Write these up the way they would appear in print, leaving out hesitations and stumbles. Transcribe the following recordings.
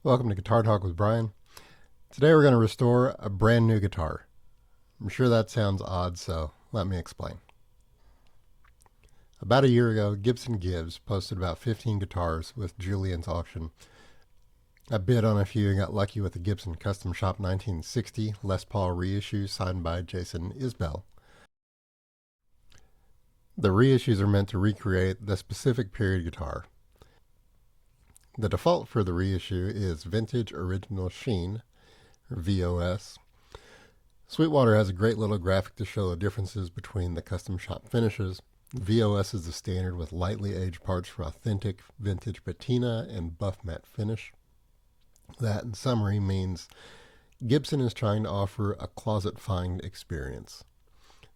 Welcome to Guitar Talk with Brian. Today we're going to restore a brand new guitar. I'm sure that sounds odd, so let me explain. About a year ago, Gibson Gibbs posted about 15 guitars with Julian's auction. I bid on a few and got lucky with the Gibson Custom Shop 1960 Les Paul Reissue signed by Jason Isbell. The reissues are meant to recreate the specific period guitar. The default for the reissue is Vintage Original Sheen, or VOS. Sweetwater has a great little graphic to show the differences between the custom shop finishes. VOS is the standard with lightly aged parts for authentic vintage patina and buff matte finish. That, in summary, means Gibson is trying to offer a closet find experience.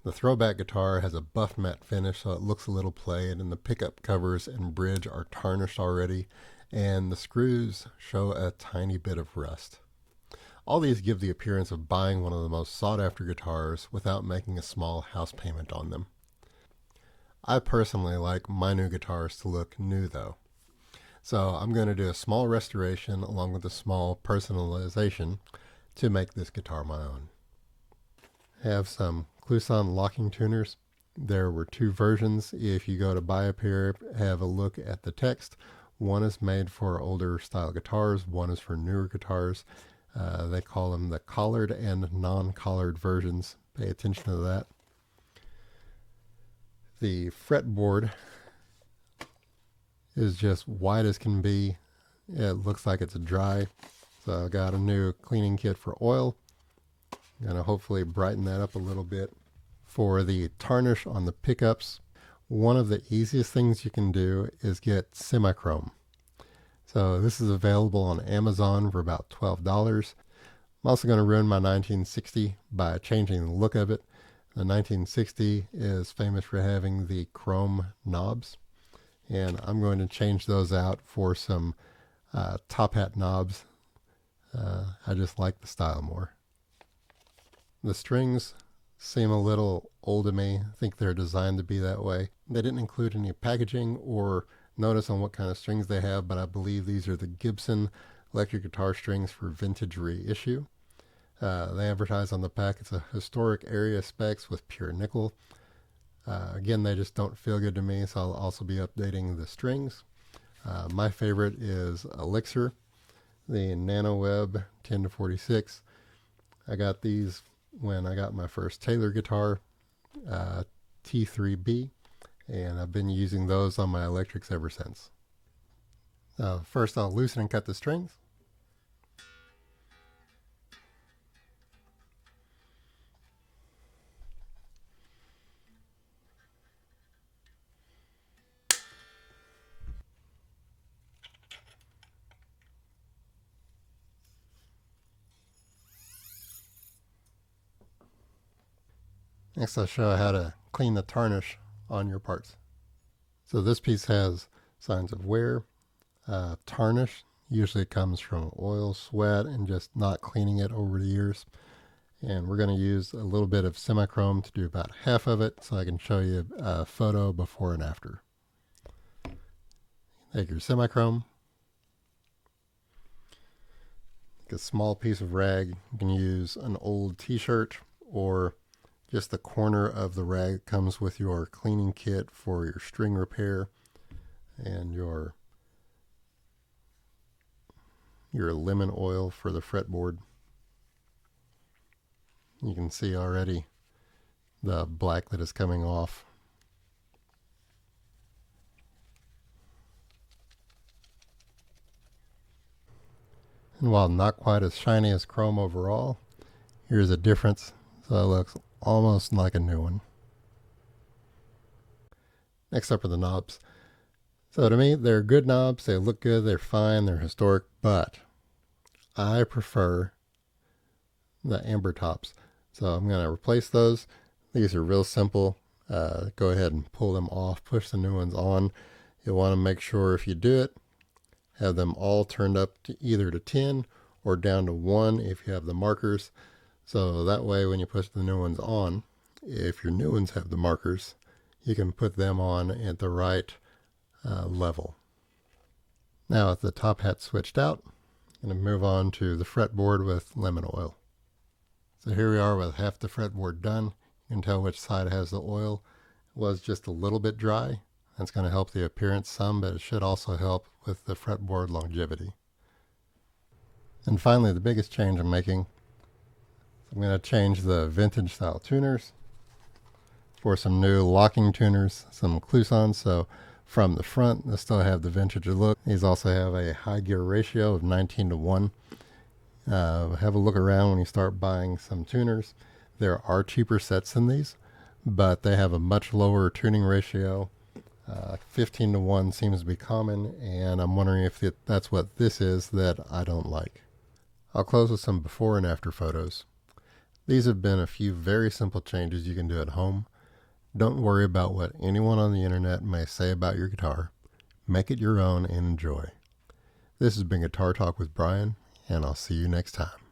The throwback guitar has a buff matte finish, so it looks a little played, and the pickup covers and bridge are tarnished already, and the screws show a tiny bit of rust. All these give the appearance of buying one of the most sought-after guitars without making a small house payment on them. I personally like my new guitars to look new though. So I'm going to do a small restoration along with a small personalization to make this guitar my own. I have some Kluson locking tuners. There were two versions. If you go to buy a pair, have a look at the text. One is made for older style guitars, one is for newer guitars. They call them the collared and non-collared versions. Pay attention to that. The fretboard is just white as can be. It looks like it's dry. So I got a new cleaning kit for oil. I'm going to hopefully brighten that up a little bit. For the tarnish on the pickups, one of the easiest things you can do is get semi-chrome. So this is available on Amazon for about $12. I'm also going to ruin my 1960 by changing the look of it. The 1960 is famous for having the chrome knobs, and I'm going to change those out for some top hat knobs. I just like the style more. The strings seem a little old to me. I think they're designed to be that way. They didn't include any packaging or notice on what kind of strings they have, but I believe these are the Gibson electric guitar strings for vintage reissue. They advertise on the pack it's a historic area specs with pure nickel. Again, they just don't feel good to me, so I'll also be updating the strings. My favorite is Elixir, the NanoWeb 10 to 46. I got these when I got my first Taylor guitar, T3B, and I've been using those on my electrics ever since. First I'll loosen and cut the strings. Next I'll show you how to clean the tarnish on your parts. So this piece has signs of wear. Tarnish usually comes from oil, sweat, and just not cleaning it over the years. And we're going to use a little bit of semi-chrome to do about half of it so I can show you a photo before and after. Take your semi-chrome, take a small piece of rag. You can use an old t-shirt or just the corner of the rag comes with your cleaning kit for your string repair and your lemon oil for the fretboard. You can see already the black that is coming off. And while not quite as shiny as chrome overall, here's a difference. So it looks almost like a new one. Next up are the knobs. So to me, they're good knobs. They look good. They're fine. They're historic, but I prefer the amber tops. So I'm going to replace those. These are real simple. Go ahead and pull them off, push the new ones on. You'll want to make sure if you do it, have them all turned up to either to 10 or down to 1 if you have the markers. So that way when you push the new ones on, if your new ones have the markers, you can put them on at the right level. Now with the top hat switched out, I'm going to move on to the fretboard with lemon oil. So here we are with half the fretboard done. You can tell which side has the oil. It was just a little bit dry. That's going to help the appearance some, but it should also help with the fretboard longevity. And finally, the biggest change I'm making, I'm going to change the vintage style tuners for some new locking tuners, some Clusons. So from the front, they still have the vintage look. These also have a high gear ratio of 19:1. Have a look around when you start buying some tuners. There are cheaper sets than these, but they have a much lower tuning ratio. 15:1 seems to be common, and I'm wondering if that's what this is that I don't like. I'll close with some before and after photos. These have been a few very simple changes you can do at home. Don't worry about what anyone on the internet may say about your guitar. Make it your own and enjoy. This has been Guitar Talk with Brian, and I'll see you next time.